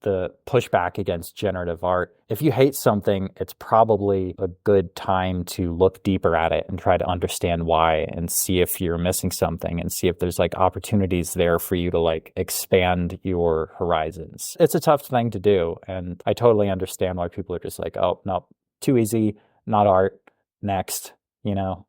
the pushback against generative art. If you hate something, it's probably a good time to look deeper at it and try to understand why and see if you're missing something and see if there's like opportunities there for you to like expand your horizons. It's a tough thing to do. And I totally understand why people are just like, oh, no, too easy, not art, next, you know?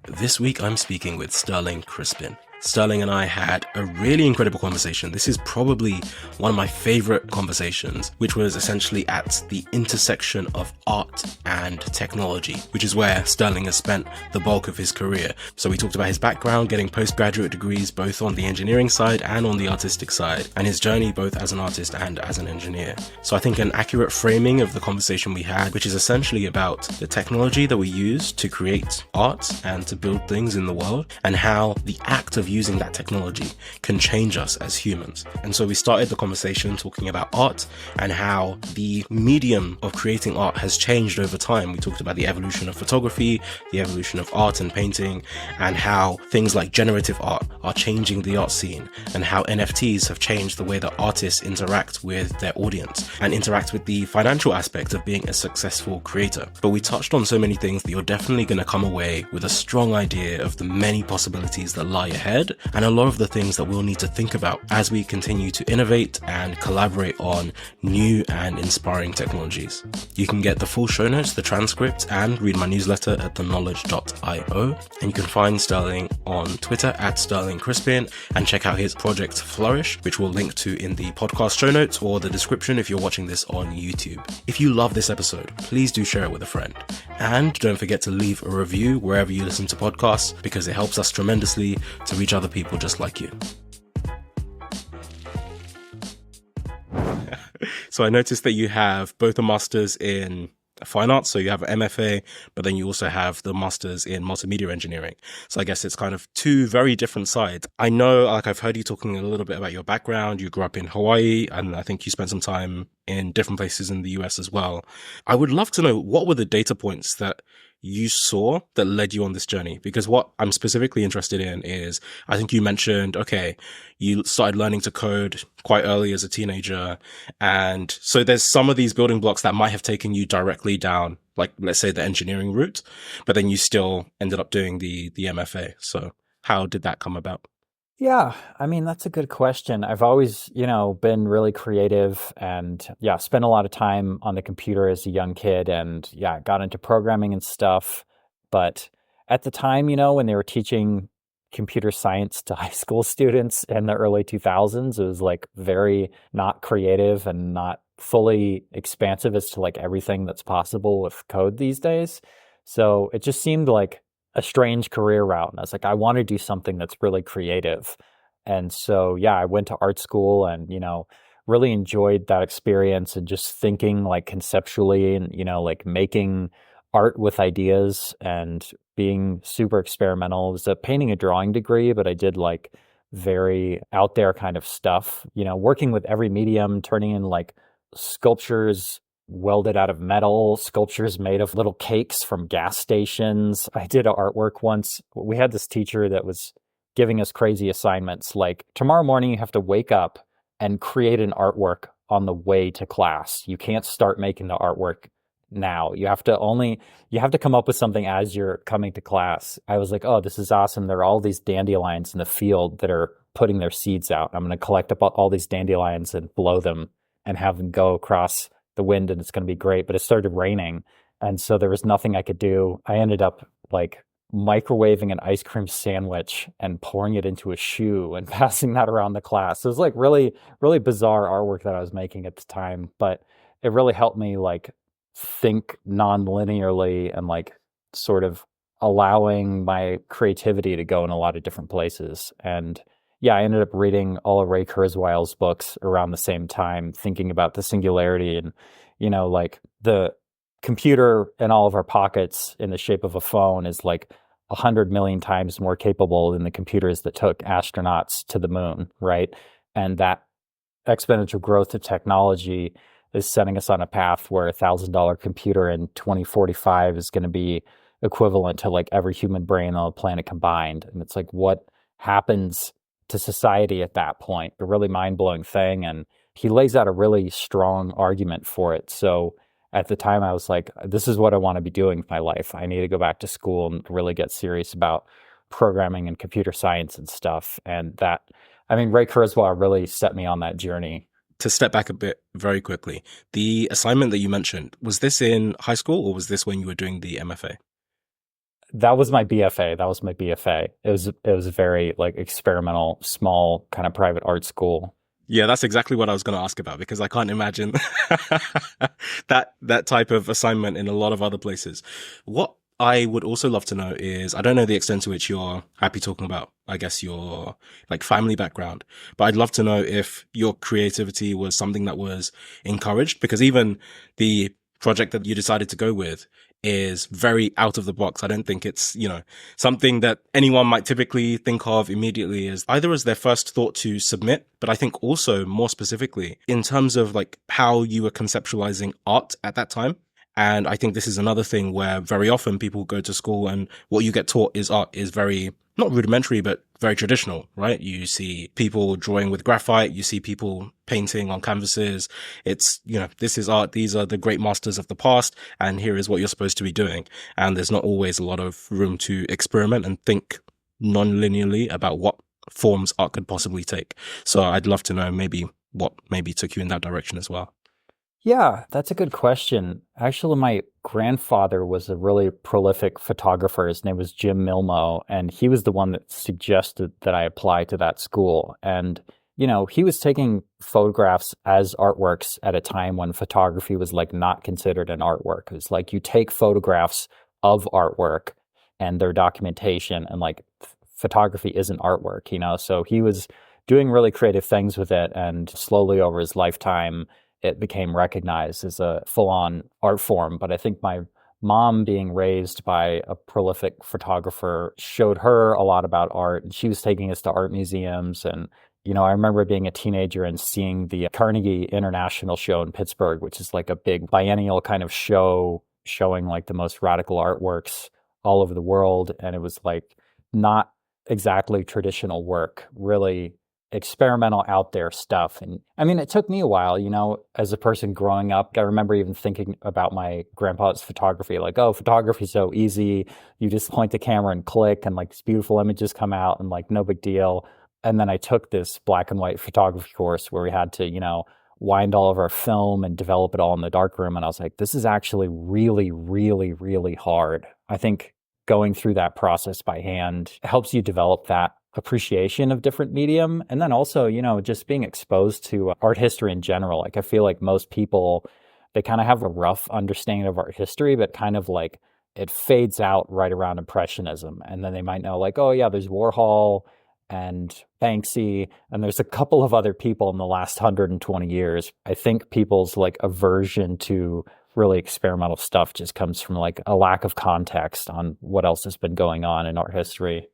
This week I'm speaking with Sterling Crispin. Sterling and I had a really incredible conversation. This is probably one of my favorite conversations, which was essentially at the intersection of art and technology, which is where Sterling has spent the bulk of his career. So we talked about his background, getting postgraduate degrees both on the engineering side and on the artistic side, and his journey both as an artist and as an engineer. So I think an accurate framing of the conversation we had, which is essentially about the technology that we use to create art and to build things in the world, and how the act of using that technology can change us as humans. And so we started the conversation talking about art and how the medium of creating art has changed over time. We talked about the evolution of photography, the evolution of art and painting, and how things like generative art are changing the art scene, and how NFTs have changed the way that artists interact with their audience and interact with the financial aspect of being a successful creator. But we touched on so many things that you're definitely going to come away with a strong idea of the many possibilities that lie ahead, and a lot of the things that we'll need to think about as we continue to innovate and collaborate on new and inspiring technologies. You can get the full show notes, the transcript, and read my newsletter at theknowledge.io. And you can find Sterling on Twitter at Sterling Crispin, and check out his project Flourish, which we'll link to in the podcast show notes or the description if you're watching this on YouTube. If you love this episode, please do share it with a friend. And don't forget to leave a review wherever you listen to podcasts, because it helps us tremendously to reach other people just like you. So I noticed that you have both a master's in fine arts, so you have an MFA, but then you also have the master's in multimedia engineering. So I guess it's kind of two very different sides. I know, like, I've heard you talking a little bit about your background. You grew up in Hawaii, and I think you spent some time in different places in the US as well. I would love to know, what were the data points that you saw that led you on this journey? Because what I'm specifically interested in is, I think you mentioned, okay, you started learning to code quite early as a teenager. And so there's some of these building blocks that might have taken you directly down, like, let's say, the engineering route, but then you still ended up doing the MFA. So how did that come about? Yeah, I mean, that's a good question. I've always, been really creative and spent a lot of time on the computer as a young kid and got into programming and stuff. But at the time, when they were teaching computer science to high school students in the early 2000s, it was like very not creative and not fully expansive as to like everything that's possible with code these days. So it just seemed like a strange career route. And I was like, I want to do something that's really creative. And so, I went to art school and, really enjoyed that experience and just thinking like conceptually and, like making art with ideas and being super experimental. It was a painting and drawing degree, but I did like very out there kind of stuff, working with every medium, turning in like sculptures welded out of metal, sculptures made of little cakes from gas stations. I did artwork once. We had this teacher that was giving us crazy assignments, like tomorrow morning you have to wake up and create an artwork on the way to class. You can't start making the artwork now. You have to come up with something as you're coming to class. I was like, oh, this is awesome. There are all these dandelions in the field that are putting their seeds out. I'm going to collect up all these dandelions and blow them and have them go across the wind, and it's going to be great. But it started raining, and so there was nothing I could do. I ended up like microwaving an ice cream sandwich and pouring it into a shoe and passing that around the class. It was like really, really bizarre artwork that I was making at the time, but it really helped me like think non-linearly and like sort of allowing my creativity to go in a lot of different places. And I ended up reading all of Ray Kurzweil's books around the same time, thinking about the singularity and, like the computer in all of our pockets in the shape of a phone is like 100 million times more capable than the computers that took astronauts to the moon, right? And that exponential growth of technology is setting us on a path where $1,000 computer in 2045 is going to be equivalent to like every human brain on the planet combined. And it's like, what happens to society at that point. A really mind blowing thing. And he lays out a really strong argument for it. So at the time, I was like, this is what I want to be doing with my life. I need to go back to school and really get serious about programming and computer science and stuff. And that, I mean, Ray Kurzweil really set me on that journey. To step back a bit very quickly, the assignment that you mentioned, was this in high school or was this when you were doing the MFA? That was my BFA. That was my BFA. It was a very like experimental, small kind of private art school. Yeah, that's exactly what I was going to ask about because I can't imagine that type of assignment in a lot of other places. What I would also love to know is I don't know the extent to which you're happy talking about, I guess, your like family background, but I'd love to know if your creativity was something that was encouraged because even the project that you decided to go with is very out of the box. I don't think it's, something that anyone might typically think of immediately as either as their first thought to submit, but I think also more specifically in terms of like how you were conceptualizing art at that time. And I think this is another thing where very often people go to school and what you get taught is art is very, not rudimentary, but very traditional, right? You see people drawing with graphite. You see people painting on canvases. It's, this is art. These are the great masters of the past. And here is what you're supposed to be doing. And there's not always a lot of room to experiment and think non-linearly about what forms art could possibly take. So I'd love to know maybe what maybe took you in that direction as well. Yeah, that's a good question. Actually, my grandfather was a really prolific photographer. His name was Jim Milmo, and he was the one that suggested that I apply to that school. And, he was taking photographs as artworks at a time when photography was like not considered an artwork. It was like you take photographs of artwork and their documentation, and like photography isn't artwork. So he was doing really creative things with it, and slowly over his lifetime, it became recognized as a full-on art form. But I think my mom, being raised by a prolific photographer, showed her a lot about art. And she was taking us to art museums. And, I remember being a teenager and seeing the Carnegie International Show in Pittsburgh, which is like a big biennial kind of show showing like the most radical artworks all over the world. And it was like not exactly traditional work, really experimental out there stuff. And I mean, it took me a while, as a person growing up. I remember even thinking about my grandpa's photography, like, oh, photography's so easy. You just point the camera and click and like these beautiful images come out and like no big deal. And then I took this black and white photography course where we had to, wind all of our film and develop it all in the darkroom. And I was like, this is actually really, really, really hard. I think going through that process by hand helps you develop that appreciation of different medium. And then also, just being exposed to art history in general. Like I feel like most people, they kind of have a rough understanding of art history, but kind of like it fades out right around Impressionism. And then they might know like, oh yeah, there's Warhol and Banksy, and there's a couple of other people in the last 120 years. I think people's like aversion to really experimental stuff just comes from like a lack of context on what else has been going on in art history.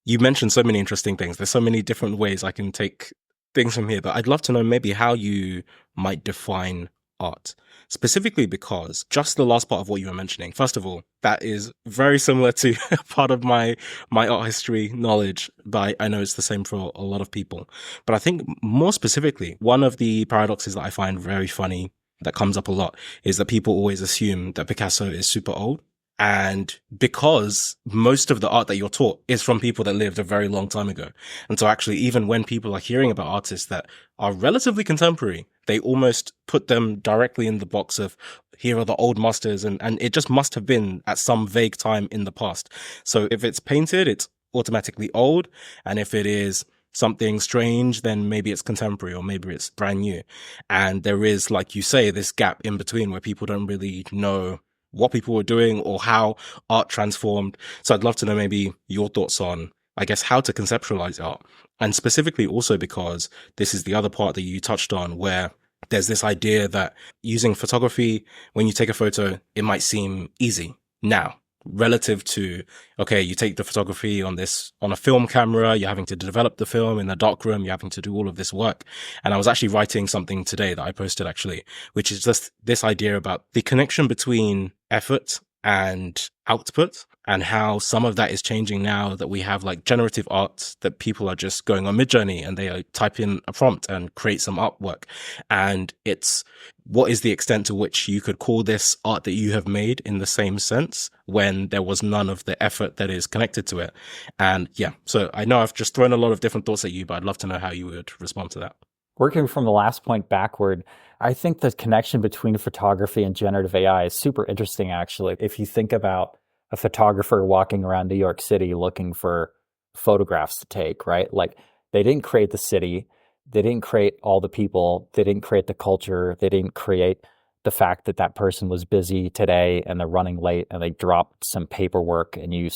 You mentioned so many interesting things. There's so many different ways I can take things from here, but I'd love to know maybe how you might define art, specifically because just the last part of what you were mentioning, first of all, that is very similar to part of my art history knowledge, but I know it's the same for a lot of people. But I think more specifically, one of the paradoxes that I find very funny that comes up a lot is that people always assume that Picasso is super old. And because most of the art that you're taught is from people that lived a very long time ago. And so actually, even when people are hearing about artists that are relatively contemporary, they almost put them directly in the box of here are the old masters. And it just must have been at some vague time in the past. So if it's painted, it's automatically old. And if it is something strange, then maybe it's contemporary or maybe it's brand new. And there is, like you say, this gap in between where people don't really know what people were doing or how art transformed. So I'd love to know maybe your thoughts on, I guess, how to conceptualize art. And specifically also because this is the other part that you touched on where there's this idea that using photography, when you take a photo, it might seem easy now relative to, okay, you take the photography on a film camera, you're having to develop the film in the darkroom, you're having to do all of this work. And I was actually writing something today that I posted actually, which is just this idea about the connection between effort and output, and how some of that is changing now that we have like generative art that people are just going on Midjourney and they type in a prompt and create some artwork. And it's what is the extent to which you could call this art that you have made in the same sense when there was none of the effort that is connected to it. And yeah, so I know I've just thrown a lot of different thoughts at you, but I'd love to know how you would respond to that. Working from the last point backward, I think the connection between photography and generative AI is super interesting, actually. If you think about a photographer walking around New York City looking for photographs to take, right? Like they didn't create the city, they didn't create all the people, they didn't create the culture, they didn't create the fact that that person was busy today and they're running late and they dropped some paperwork and you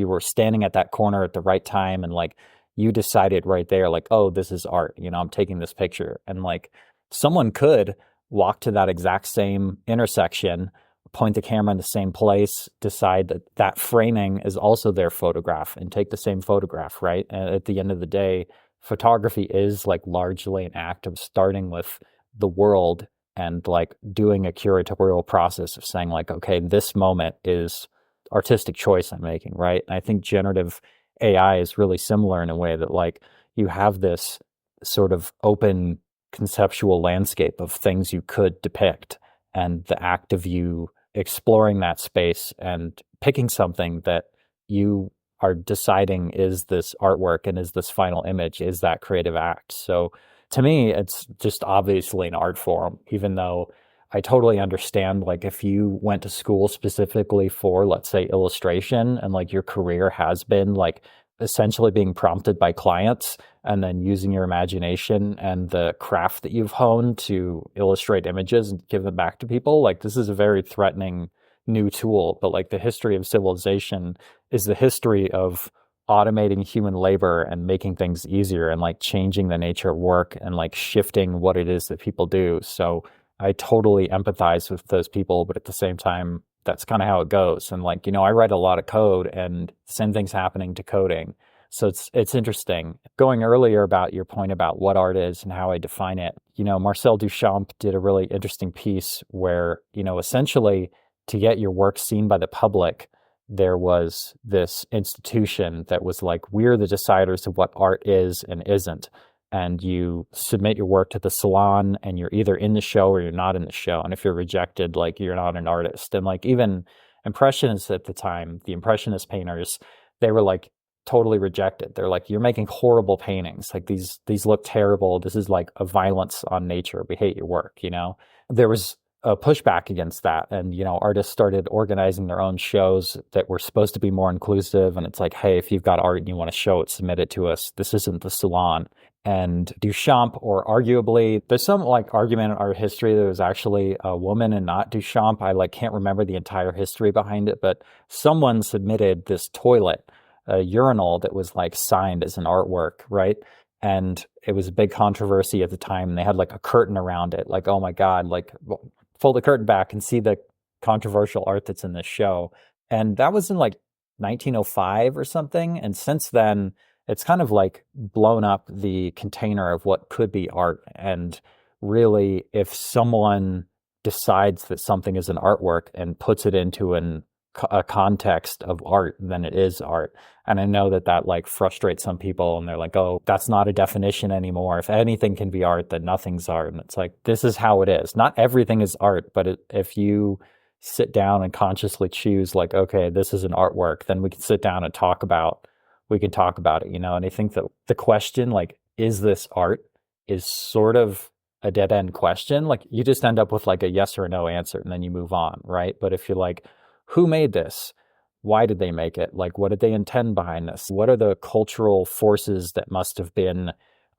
were standing at that corner at the right time and like you decided right there, like, oh, this is art. I'm taking this picture. And like someone could walk to that exact same intersection, point the camera in the same place, decide that that framing is also their photograph and take the same photograph, right? And at the end of the day, photography is like largely an act of starting with the world and like doing a curatorial process of saying like, okay, this moment is artistic choice I'm making, right? And I think generative AI is really similar in a way that like you have this sort of open conceptual landscape of things you could depict and the act of you exploring that space and picking something that you are deciding is this artwork and is this final image, is that creative act. So to me, it's just obviously an art form, even though I totally understand, like, if you went to school specifically for, let's say, illustration, and like your career has been like essentially being prompted by clients and then using your imagination and the craft that you've honed to illustrate images and give them back to people, like, this is a very threatening new tool. But like the history of civilization is the history of automating human labor and making things easier and like changing the nature of work and like shifting what it is that people do. So I totally empathize with those people, but at the same time, that's kind of how it goes. And like, I write a lot of code and the same thing's happening to coding. So it's interesting. Going earlier about your point about what art is and how I define it, Marcel Duchamp did a really interesting piece where, essentially to get your work seen by the public, there was this institution that was like, we're the deciders of what art is and isn't. And you submit your work to the salon and you're either in the show or you're not in the show. And if you're rejected, like, you're not an artist. And like even impressionists at the time, the impressionist painters, they were like totally rejected. They're like, you're making horrible paintings. Like these look terrible. This is like a violence on nature. We hate your work, There was a pushback against that. And, artists started organizing their own shows that were supposed to be more inclusive. And it's like, hey, if you've got art and you want to show it, submit it to us. This isn't the salon. And Duchamp, or arguably, there's some like argument in art history that it was actually a woman and not Duchamp. I like can't remember the entire history behind it, but someone submitted this toilet, a urinal that was like signed as an artwork, right? And it was a big controversy at the time. And they had like a curtain around it, like, oh my God, like pull the curtain back and see the controversial art that's in this show. And that was in like 1905 or something. And since then, it's kind of like blown up the container of what could be art. And really, if someone decides that something is an artwork and puts it into a context of art, then it is art. And I know that like frustrates some people and they're like, oh, that's not a definition anymore. If anything can be art, then nothing's art. And it's like, this is how it is. Not everything is art, but if you sit down and consciously choose like, okay, this is an artwork, then we can sit down and talk about it, And I think that the question, like, is this art, is sort of a dead end question. Like, you just end up with like a yes or a no answer and then you move on, right? But if you're like, who made this? Why did they make it? Like, what did they intend behind this? What are the cultural forces that must have been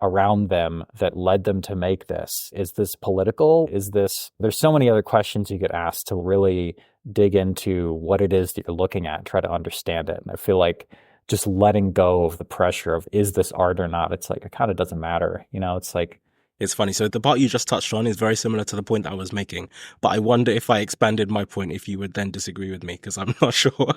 around them that led them to make this? Is this political? There's so many other questions you could ask to really dig into what it is that you're looking at and try to understand it. And I feel like just letting go of the pressure of, is this art or not? It's like, it kind of doesn't matter. It's like, it's funny. So the part you just touched on is very similar to the point that I was making. But I wonder if I expanded my point, if you would then disagree with me, because I'm not sure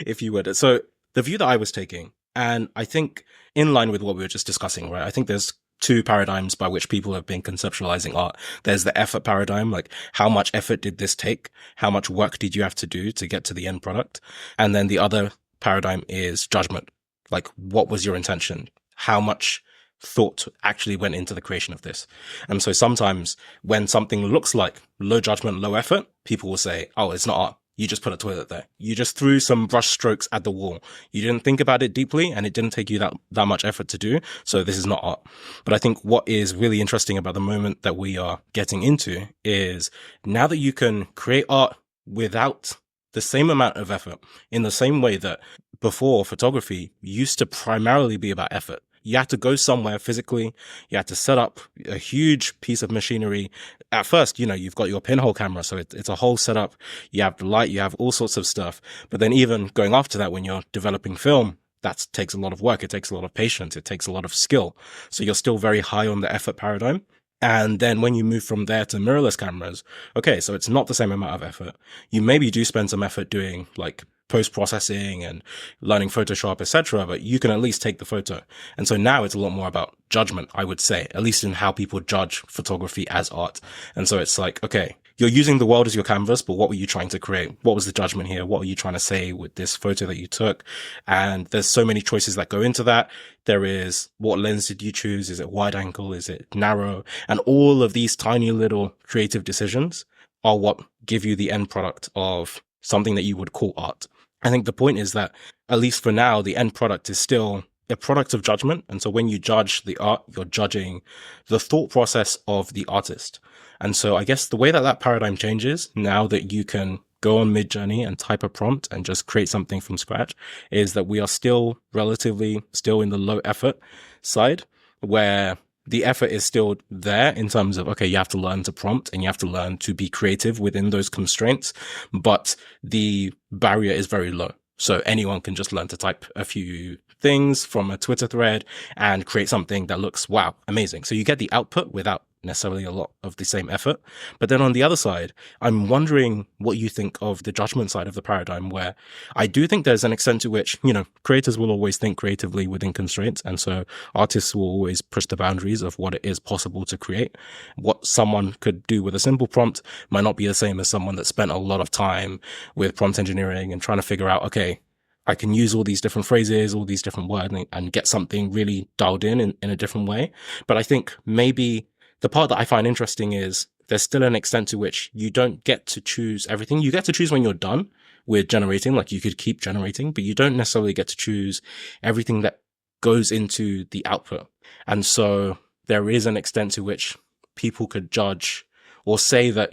if you would. So the view that I was taking, and I think in line with what we were just discussing, right? I think there's two paradigms by which people have been conceptualizing art. There's the effort paradigm, like how much effort did this take? How much work did you have to do to get to the end product? And then the other paradigm is judgment. Like, what was your intention? How much thought actually went into the creation of this? And so sometimes when something looks like low judgment, low effort, people will say, oh, it's not art. You just put a toilet there. You just threw some brush strokes at the wall. You didn't think about it deeply, and it didn't take you that much effort to do. So this is not art. But I think what is really interesting about the moment that we are getting into is now that you can create art without the same amount of effort, in the same way that before photography used to primarily be about effort. You had to go somewhere physically. You had to set up a huge piece of machinery. At first, you've got your pinhole camera. So it's a whole setup. You have the light, you have all sorts of stuff. But then even going after that, when you're developing film, that takes a lot of work. It takes a lot of patience. It takes a lot of skill. So you're still very high on the effort paradigm. And then when you move from there to mirrorless cameras, okay, so it's not the same amount of effort. You maybe do spend some effort doing like post-processing and learning Photoshop, etc., but you can at least take the photo. And so now it's a lot more about judgment, I would say, at least in how people judge photography as art. And so it's like, okay, you're using the world as your canvas, but what were you trying to create? What was the judgment here? What were you trying to say with this photo that you took? And there's so many choices that go into that. There is, what lens did you choose? Is it wide angle? Is it narrow? And all of these tiny little creative decisions are what give you the end product of something that you would call art. I think the point is that, at least for now, the end product is still a product of judgment. And so when you judge the art, you're judging the thought process of the artist. And so I guess the way that paradigm changes now that you can go on Midjourney and type a prompt and just create something from scratch is that we are still relatively still in the low effort side, where the effort is still there in terms of, okay, you have to learn to prompt and you have to learn to be creative within those constraints, but the barrier is very low. So anyone can just learn to type a few things from a Twitter thread and create something that looks, wow, amazing. So you get the output without necessarily a lot of the same effort. But then on the other side, I'm wondering what you think of the judgment side of the paradigm, where I do think there's an extent to which, creators will always think creatively within constraints. And so artists will always push the boundaries of what it is possible to create. What someone could do with a simple prompt might not be the same as someone that spent a lot of time with prompt engineering and trying to figure out, okay, I can use all these different phrases, all these different words, and get something really dialed in a different way. But I think maybe the part that I find interesting is there's still an extent to which you don't get to choose everything. You get to choose when you're done with generating, like you could keep generating, but you don't necessarily get to choose everything that goes into the output. And so there is an extent to which people could judge or say that,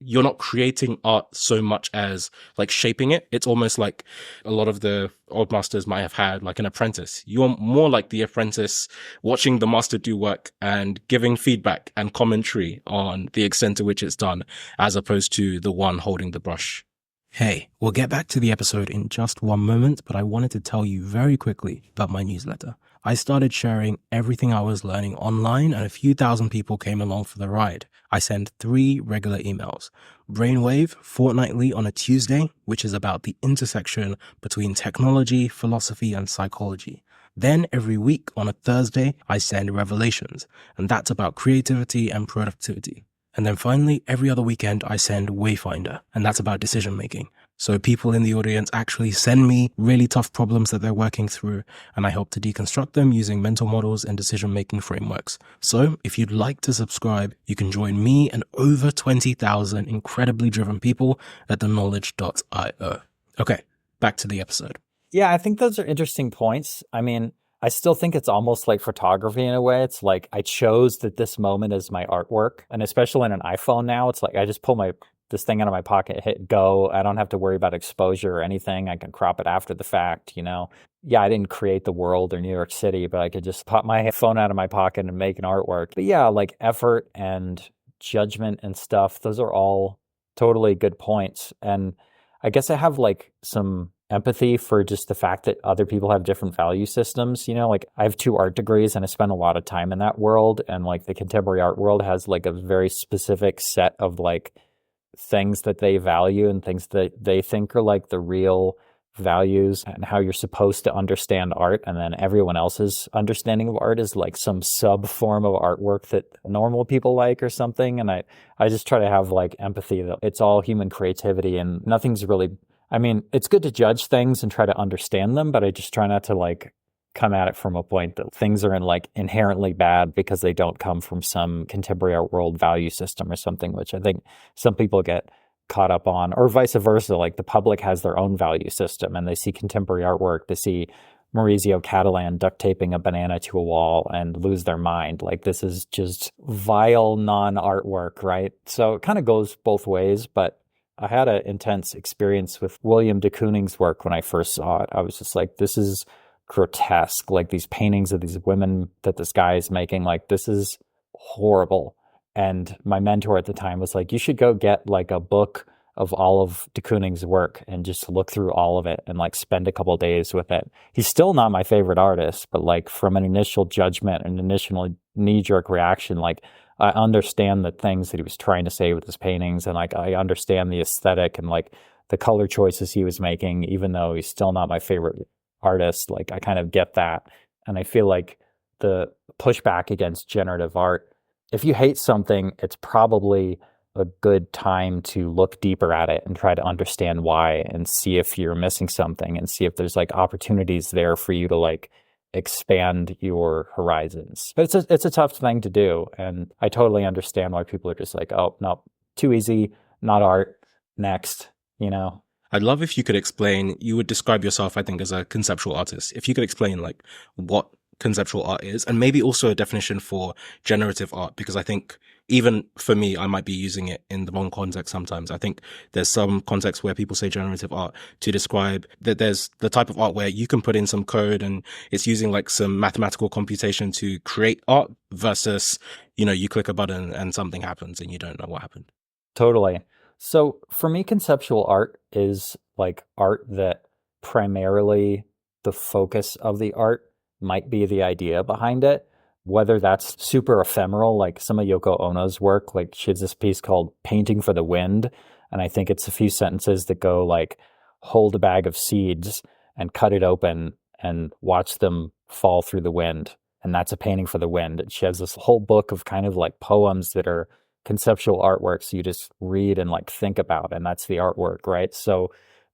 you're not creating art so much as like shaping it. It's almost like a lot of the old masters might have had like an apprentice. You're more like the apprentice watching the master do work and giving feedback and commentary on the extent to which it's done, as opposed to the one holding the brush. Hey, we'll get back to the episode in just one moment, but I wanted to tell you very quickly about my newsletter. I started sharing everything I was learning online, and a few thousand people came along for the ride. I send 3 regular emails. Brainwave, fortnightly on a Tuesday, which is about the intersection between technology, philosophy, and psychology. Then every week on a Thursday, I send Revelations, and that's about creativity and productivity. And then finally, every other weekend, I send Wayfinder, and that's about decision making. So people in the audience actually send me really tough problems that they're working through, and I help to deconstruct them using mental models and decision-making frameworks. So if you'd like to subscribe, you can join me and over 20,000 incredibly driven people at theknowledge.io. Okay, back to the episode. Yeah, I think those are interesting points. I mean, I still think it's almost like photography in a way. It's like I chose that this moment is my artwork. And especially in an iPhone now, it's like I just pull this thing out of my pocket, hit go. I don't have to worry about exposure or anything. I can crop it after the fact, Yeah, I didn't create the world or New York City, but I could just pop my phone out of my pocket and make an artwork. But yeah, like effort and judgment and stuff, those are all totally good points. And I guess I have like some empathy for just the fact that other people have different value systems. Like I have 2 art degrees and I spend a lot of time in that world. And like the contemporary art world has like a very specific set of like things that they value and things that they think are like the real values and how you're supposed to understand art, and then everyone else's understanding of art is like some sub form of artwork that normal people like or something. And I just try to have like empathy that it's all human creativity and nothing's really, I mean, it's good to judge things and try to understand them, but I just try not to like come at it from a point that things are in like inherently bad because they don't come from some contemporary art world value system or something, which I think some people get caught up on, or vice versa. Like the public has their own value system and they see contemporary artwork, they see Maurizio Catalan duct taping a banana to a wall and lose their mind. Like this is just vile non-artwork, right? So it kind of goes both ways, but I had an intense experience with William de Kooning's work when I first saw it. I was just like, this is grotesque. Like these paintings of these women that this guy is making, like this is horrible. And my mentor at the time was like, you should go get like a book of all of de Kooning's work and just look through all of it and like spend a couple of days with it. He's still not my favorite artist, but like from an initial judgment and initial knee-jerk reaction, like I understand the things that he was trying to say with his paintings, and like I understand the aesthetic and like the color choices he was making, even though he's still not my favorite artist. Like I kind of get that. And I feel like the pushback against generative art, if you hate something, it's probably a good time to look deeper at it and try to understand why and see if you're missing something and see if there's like opportunities there for you to like expand your horizons. But it's a tough thing to do. And I totally understand why people are just like, oh, no, too easy, not art, next, you know? I'd love if you could explain, you would describe yourself, I think, as a conceptual artist. If you could explain like what conceptual art is, and maybe also a definition for generative art, because I think even for me, I might be using it in the wrong context sometimes. I think there's some contexts where people say generative art to describe that there's the type of art where you can put in some code and it's using like some mathematical computation to create art versus, you know, you click a button and something happens and you don't know what happened. Totally. So for me, conceptual art is like art that primarily the focus of the art might be the idea behind it, whether that's super ephemeral, like some of Yoko Ono's work. Like she has this piece called Painting for the Wind. And I think it's a few sentences that go like, hold a bag of seeds and cut it open and watch them fall through the wind. And that's a painting for the wind. And she has this whole book of kind of like poems that are conceptual artworks you just read and like think about, and that's the artwork, right? So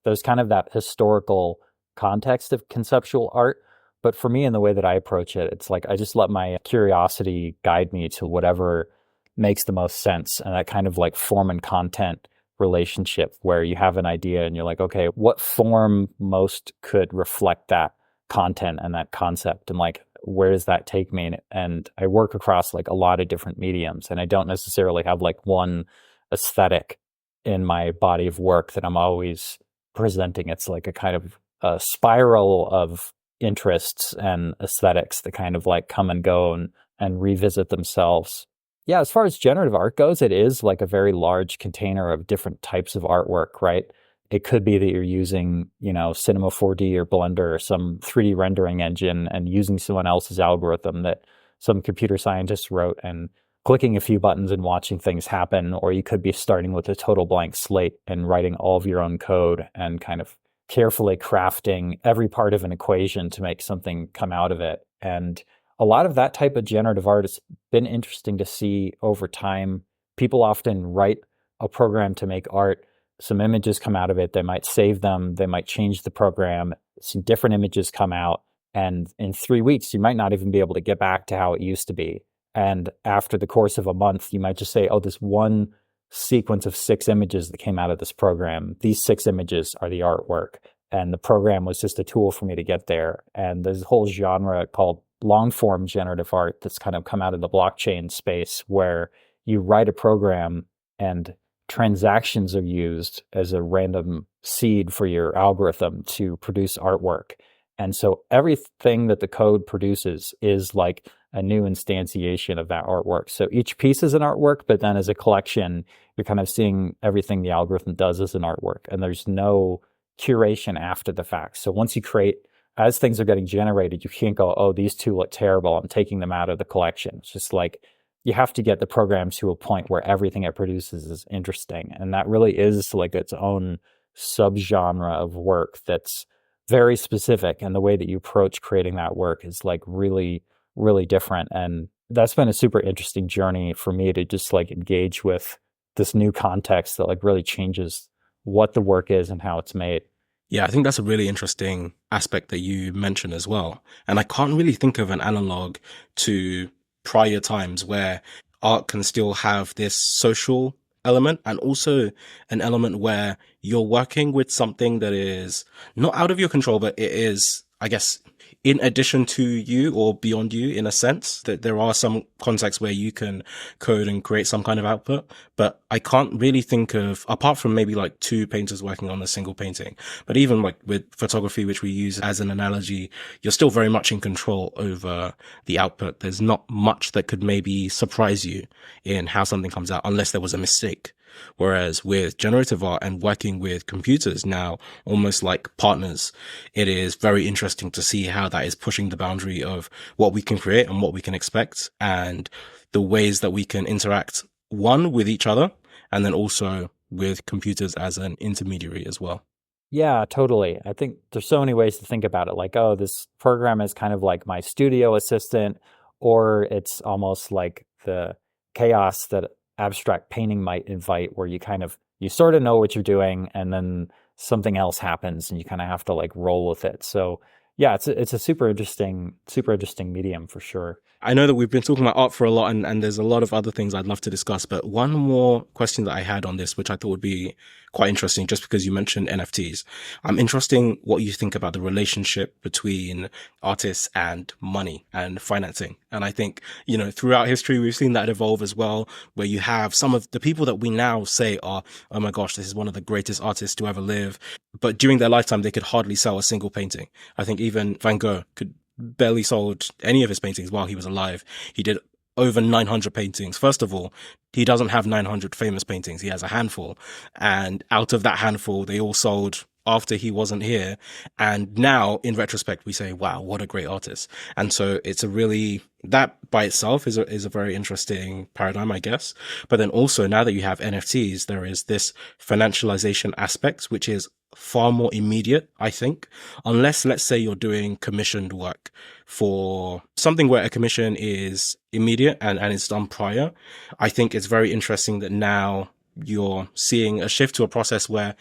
there's kind of that historical context of conceptual art. But for me, in the way that I approach it, it's like I just let my curiosity guide me to whatever makes the most sense. And that kind of like form and content relationship where you have an idea and you're like, okay, what form most could reflect that content and that concept? And like, where does that take me? And I work across like a lot of different mediums, and I don't necessarily have like one aesthetic in my body of work that I'm always presenting. It's like a kind of a spiral of interests and aesthetics that kind of like come and go and revisit themselves. Yeah, as far as generative art goes, it is like a very large container of different types of artwork, right? It could be that you're using, you know, Cinema 4D or Blender or some 3D rendering engine and using someone else's algorithm that some computer scientist wrote and clicking a few buttons and watching things happen. Or you could be starting with a total blank slate and writing all of your own code and kind of carefully crafting every part of an equation to make something come out of it. And a lot of that type of generative art has been interesting to see over time. People often write a program to make art. Some images come out of it. They might save them. They might change the program. Some different images come out. And in 3 weeks, you might not even be able to get back to how it used to be. And after the course of a month, you might just say, oh, this one sequence of 6 images that came out of this program, these 6 images are the artwork. And the program was just a tool for me to get there. And there's a whole genre called long form generative art that's kind of come out of the blockchain space where you write a program and transactions are used as a random seed for your algorithm to produce artwork. And so everything that the code produces is like a new instantiation of that artwork. So each piece is an artwork, but then as a collection, you're kind of seeing everything the algorithm does as an artwork. And there's no curation after the fact. So once you create, as things are getting generated, you can't go, oh, these two look terrible, I'm taking them out of the collection. It's just like, you have to get the program to a point where everything it produces is interesting. And that really is like its own subgenre of work that's very specific, and the way that you approach creating that work is like really, really different. And that's been a super interesting journey for me to just like engage with this new context that like really changes what the work is and how it's made. Yeah, I think that's a really interesting aspect that you mentioned as well. And I can't really think of an analog to prior times where art can still have this social element and also an element where you're working with something that is not out of your control, but it is, I guess, in addition to you or beyond you in a sense. That there are some contexts where you can code and create some kind of output, but I can't really think of, apart from maybe like two painters working on a single painting, but even like with photography, which we use as an analogy, you're still very much in control over the output. There's not much that could maybe surprise you in how something comes out unless there was a mistake. Whereas with generative art and working with computers now, almost like partners, it is very interesting to see how that is pushing the boundary of what we can create and what we can expect, and the ways that we can interact, one, with each other, and then also with computers as an intermediary as well. Yeah, totally. I think there's so many ways to think about it. Like, oh, this program is kind of like my studio assistant, or it's almost like the chaos that abstract painting might invite, where you kind of you sort of know what you're doing, and then something else happens, and you kind of have to like roll with it. So, yeah, it's a super interesting medium for sure. I know that we've been talking about art for a lot, and there's a lot of other things I'd love to discuss, but one more question that I had on this, which I thought would be quite interesting, just because you mentioned NFTs. I'm interested in what you think about the relationship between artists and money and financing. And I think, throughout history, we've seen that evolve as well, where you have some of the people that we now say are, oh my gosh, this is one of the greatest artists to ever live. But during their lifetime, they could hardly sell a single painting. I think even Van Gogh could barely sold any of his paintings while he was alive. He did over 900 paintings. First of all, he doesn't have 900 famous paintings. He has a handful. And out of that handful, they all sold after he wasn't here. And now in retrospect, we say, wow, what a great artist. And so it's a really, that by itself is a very interesting paradigm, I guess. But then also now that you have NFTs, there is this financialization aspect, which is far more immediate, I think, unless, let's say, you're doing commissioned work for something where a commission is immediate and it's done prior. I think it's very interesting that now you're seeing a shift to a process where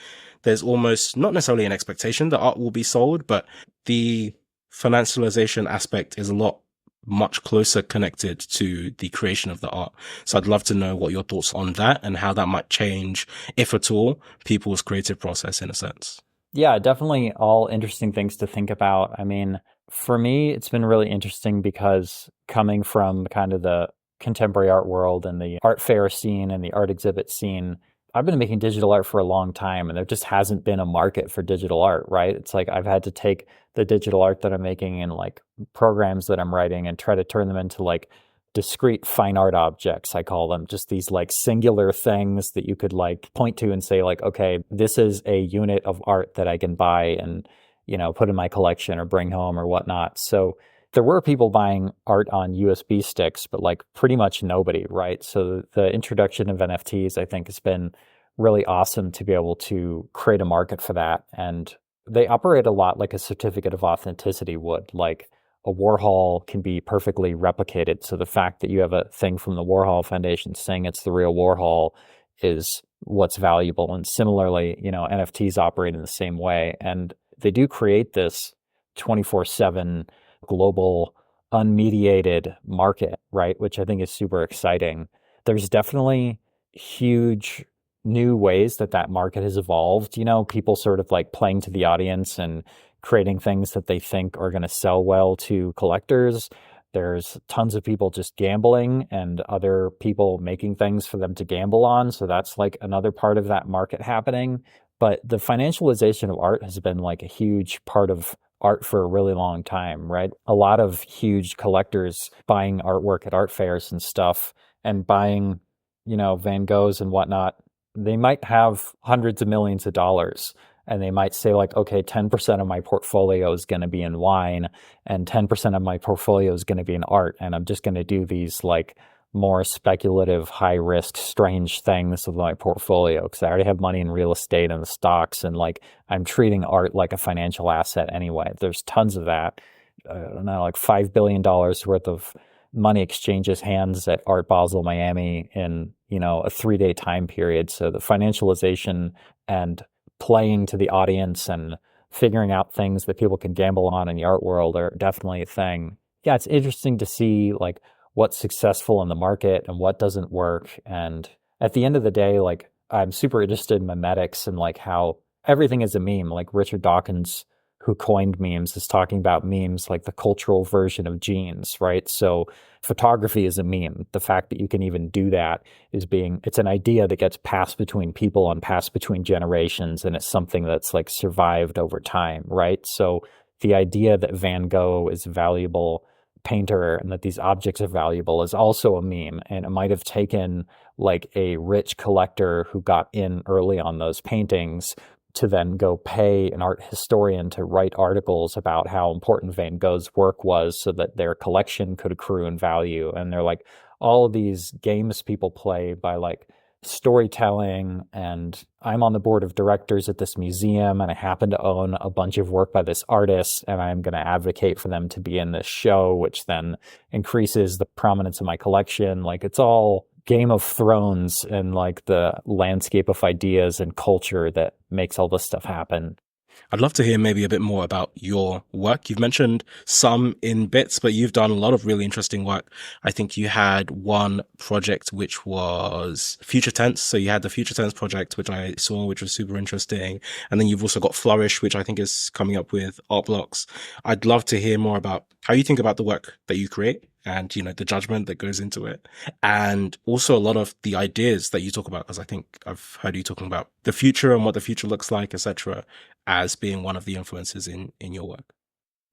there's almost not necessarily an expectation that art will be sold, but the financialization aspect is a lot much closer connected to the creation of the art. So I'd love to know what your thoughts on that and how that might change, if at all, people's creative process in a sense. Yeah, definitely all interesting things to think about. I mean, for me, it's been really interesting because coming from kind of the contemporary art world and the art fair scene and the art exhibit scene, I've been making digital art for a long time, and there just hasn't been a market for digital art, right? It's like I've had to take the digital art that I'm making and like programs that I'm writing and try to turn them into like discrete fine art objects, I call them, just these like singular things that you could like point to and say like, okay, this is a unit of art that I can buy and, put in my collection or bring home or whatnot. So there were people buying art on USB sticks, but like pretty much nobody, right? So the introduction of NFTs, I think, has been really awesome to be able to create a market for that. And they operate a lot like a certificate of authenticity would. Like a Warhol can be perfectly replicated. So the fact that you have a thing from the Warhol Foundation saying it's the real Warhol is what's valuable. And similarly, NFTs operate in the same way. And they do create this 24/7 global unmediated market, right? Which I think is super exciting. There's definitely huge new ways that market has evolved. People sort of like playing to the audience and creating things that they think are going to sell well to collectors. There's tons of people just gambling and other people making things for them to gamble on. So that's like another part of that market happening. But the financialization of art has been like a huge part of art for a really long time, right? A lot of huge collectors buying artwork at art fairs and stuff and buying, Van Goghs and whatnot. They might have hundreds of millions of dollars, and they might say like, okay, 10% of my portfolio is going to be in wine and 10% of my portfolio is going to be in art. And I'm just going to do these like more speculative, high risk, strange things with my portfolio because I already have money in real estate and the stocks, and like I'm treating art like a financial asset anyway. There's tons of that. I don't know, like $5 billion worth of money exchanges hands at Art Basel, Miami in, a 3-day time period. So the financialization and playing to the audience and figuring out things that people can gamble on in the art world are definitely a thing. Yeah, it's interesting to see like what's successful in the market and what doesn't work. And at the end of the day, like I'm super interested in memetics and like how everything is a meme. Like Richard Dawkins, who coined memes, is talking about memes like the cultural version of genes, right? So photography is a meme. The fact that you can even do that it's an idea that gets passed between people and passed between generations, and it's something that's like survived over time, right? So the idea that Van Gogh is a valuable painter and that these objects are valuable is also a meme. And it might have taken like a rich collector who got in early on those paintings to then go pay an art historian to write articles about how important Van Gogh's work was so that their collection could accrue in value. And they're like all of these games people play by like storytelling. And I'm on the board of directors at this museum and I happen to own a bunch of work by this artist and I'm going to advocate for them to be in this show, which then increases the prominence of my collection. Like it's all Game of Thrones and like the landscape of ideas and culture that makes all this stuff happen. I'd love to hear maybe a bit more about your work. You've mentioned some in bits, but you've done a lot of really interesting work. I think you had one project which was future tense. So you had the future tense project, which I saw, which was super interesting. And then you've also got Flourish, which I think is coming up with art blocks. I'd love to hear more about how you think about the work that you create and, the judgment that goes into it. And also a lot of the ideas that you talk about, because I think I've heard you talking about the future and what the future looks like, etc., as being one of the influences in your work.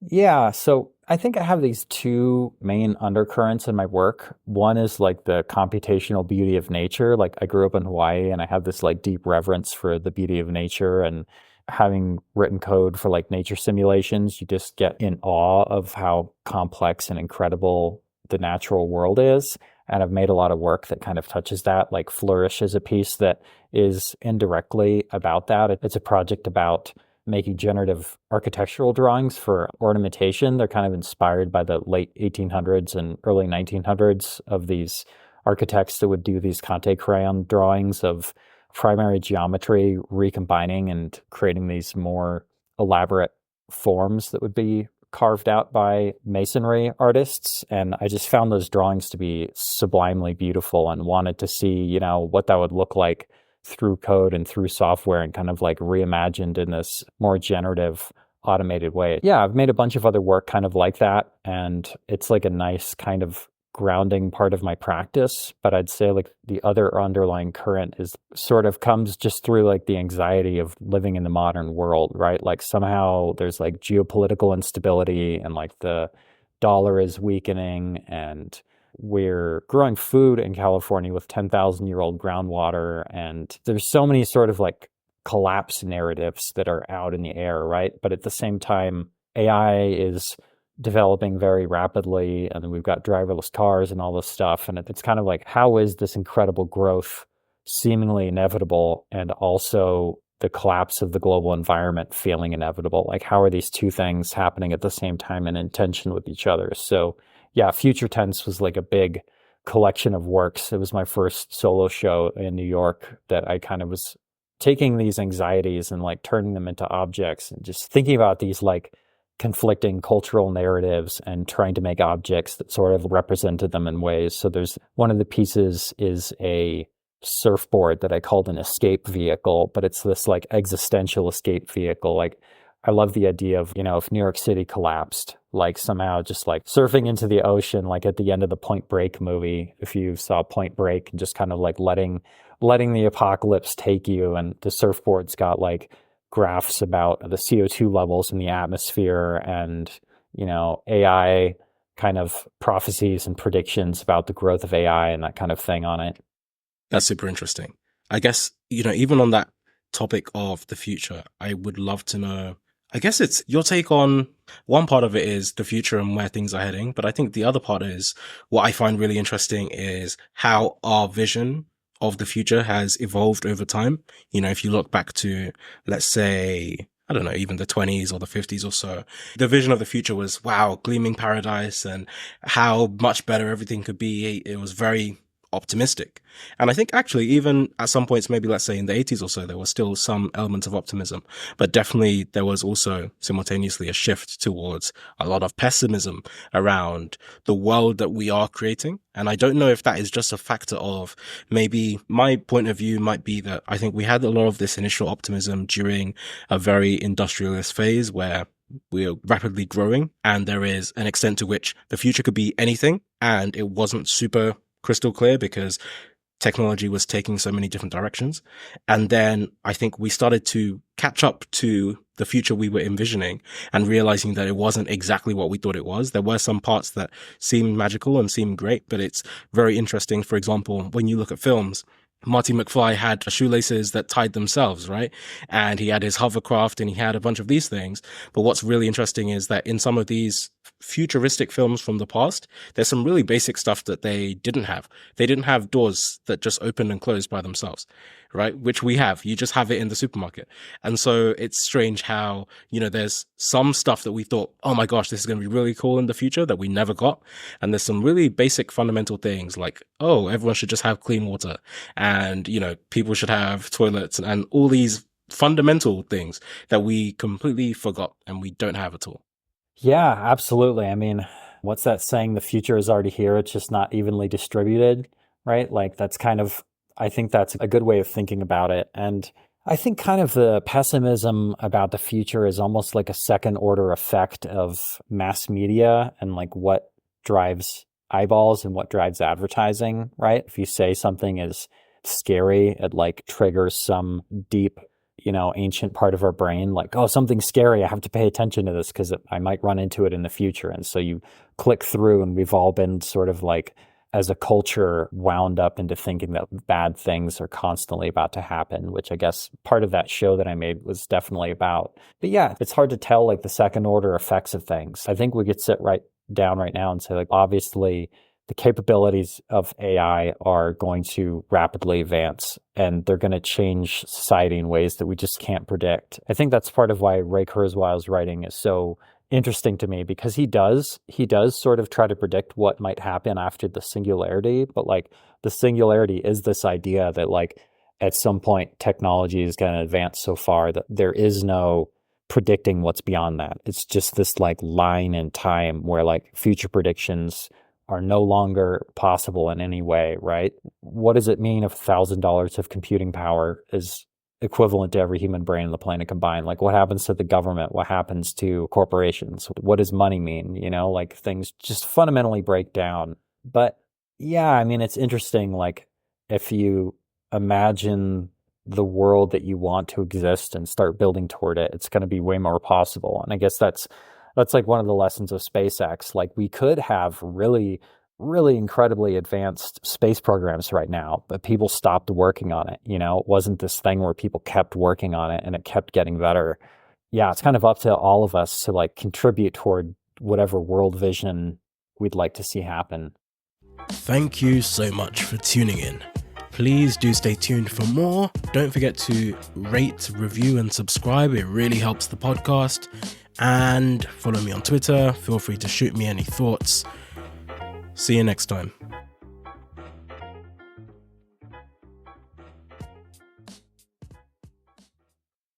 Yeah, so I think I have these two main undercurrents in my work. One is like the computational beauty of nature. Like I grew up in Hawaii and I have this like deep reverence for the beauty of nature, and having written code for like nature simulations, you just get in awe of how complex and incredible the natural world is. And I've made a lot of work that kind of touches that. Like Flourish is a piece that is indirectly about that. It's a project about making generative architectural drawings for ornamentation. They're kind of inspired by the late 1800s and early 1900s of these architects that would do these Conte crayon drawings of primary geometry, recombining and creating these more elaborate forms that would be carved out by masonry artists. And I just found those drawings to be sublimely beautiful and wanted to see, what that would look like through code and through software and kind of like reimagined in this more generative, automated way. Yeah, I've made a bunch of other work kind of like that. And it's like a nice kind of grounding part of my practice. But I'd say like the other underlying current is sort of comes just through like the anxiety of living in the modern world, right? Like somehow there's like geopolitical instability and like the dollar is weakening, and we're growing food in California with 10,000-year-old groundwater. And there's so many sort of like collapse narratives that are out in the air, right? But at the same time, AI is developing very rapidly, and then we've got driverless cars and all this stuff. And it's kind of like, how is this incredible growth seemingly inevitable and also the collapse of the global environment feeling inevitable? Like, how are these two things happening at the same time and in tension with each other? So yeah, Future Tense was like a big collection of works. It was my first solo show in New York that I kind of was taking these anxieties and like turning them into objects and just thinking about these like conflicting cultural narratives and trying to make objects that sort of represented them in ways. So there's one of the pieces is a surfboard that I called an escape vehicle, but it's this like existential escape vehicle. Like I love the idea of, if New York City collapsed, like somehow just like surfing into the ocean, like at the end of the Point Break movie, if you saw Point Break, and just kind of like letting the apocalypse take you. And the surfboard's got like graphs about the CO2 levels in the atmosphere and, AI kind of prophecies and predictions about the growth of AI and that kind of thing on it. That's super interesting. I guess, even on that topic of the future, I would love to know I guess it's your take on one part of it is the future and where things are heading. But I think the other part is what I find really interesting is how our vision of the future has evolved over time. You know, if you look back to, let's say, I don't know, even the 20s or the 50s or so, the vision of the future was, wow, gleaming paradise and how much better everything could be. It was very optimistic. And I think actually even at some points, maybe let's say in the 80s or so, there was still some elements of optimism, but definitely there was also simultaneously a shift towards a lot of pessimism around the world that we are creating. And I don't know if that is just a factor of maybe my point of view might be that I think we had a lot of this initial optimism during a very industrialist phase where we're rapidly growing and there is an extent to which the future could be anything. And it wasn't super crystal clear because technology was taking so many different directions. And then I think we started to catch up to the future we were envisioning and realizing that it wasn't exactly what we thought it was. There were some parts that seemed magical and seemed great, but it's very interesting. For example, when you look at films, Marty McFly had shoelaces that tied themselves, right? And he had his hovercraft and he had a bunch of these things. But what's really interesting is that in some of these futuristic films from the past, there's some really basic stuff that they didn't have. They didn't have doors that just open and close by themselves, right? Which we have. You just have it in the supermarket. And so it's strange how, you know, there's some stuff that we thought, oh my gosh, this is going to be really cool in the future that we never got. And there's some really basic fundamental things like, oh, everyone should just have clean water. And, you know, people should have toilets and all these fundamental things that we completely forgot and we don't have at all. Yeah, absolutely. I mean, what's that saying? The future is already here. It's just not evenly distributed, right? Like that's kind of, I think that's a good way of thinking about it. And I think kind of the pessimism about the future is almost like a second order effect of mass media and like what drives eyeballs and what drives advertising, right? If you say something is scary, it like triggers some deep, ancient part of our brain, like, oh, something's scary. I have to pay attention to this because I might run into it in the future. And so you click through, and we've all been sort of like, as a culture, wound up into thinking that bad things are constantly about to happen, which I guess part of that show that I made was definitely about. But yeah, it's hard to tell like the second order effects of things. I think we could sit right down right now and say, like, obviously the capabilities of AI are going to rapidly advance and they're going to change society in ways that we just can't predict. I think that's part of why Ray Kurzweil's writing is so interesting to me, because he does sort of try to predict what might happen after the singularity, but like the singularity is this idea that like at some point technology is going to advance so far that there is no predicting what's beyond that. It's just this like line in time where like future predictions are no longer possible in any way, right? What does it mean if $1,000 of computing power is equivalent to every human brain on the planet combined? Like, what happens to the government? What happens to corporations? What does money mean? Like things just fundamentally break down. But yeah, I mean, it's interesting. Like, if you imagine the world that you want to exist and start building toward it, it's going to be way more possible. And I guess that's like one of the lessons of SpaceX. Like, we could have really, really incredibly advanced space programs right now, but people stopped working on it. It wasn't this thing where people kept working on it and it kept getting better. Yeah, it's kind of up to all of us to like contribute toward whatever world vision we'd like to see happen. Thank you so much for tuning in. Please do stay tuned for more. Don't forget to rate, review, and subscribe. It really helps the podcast. And follow me on Twitter. Feel free to shoot me any thoughts. See you next time.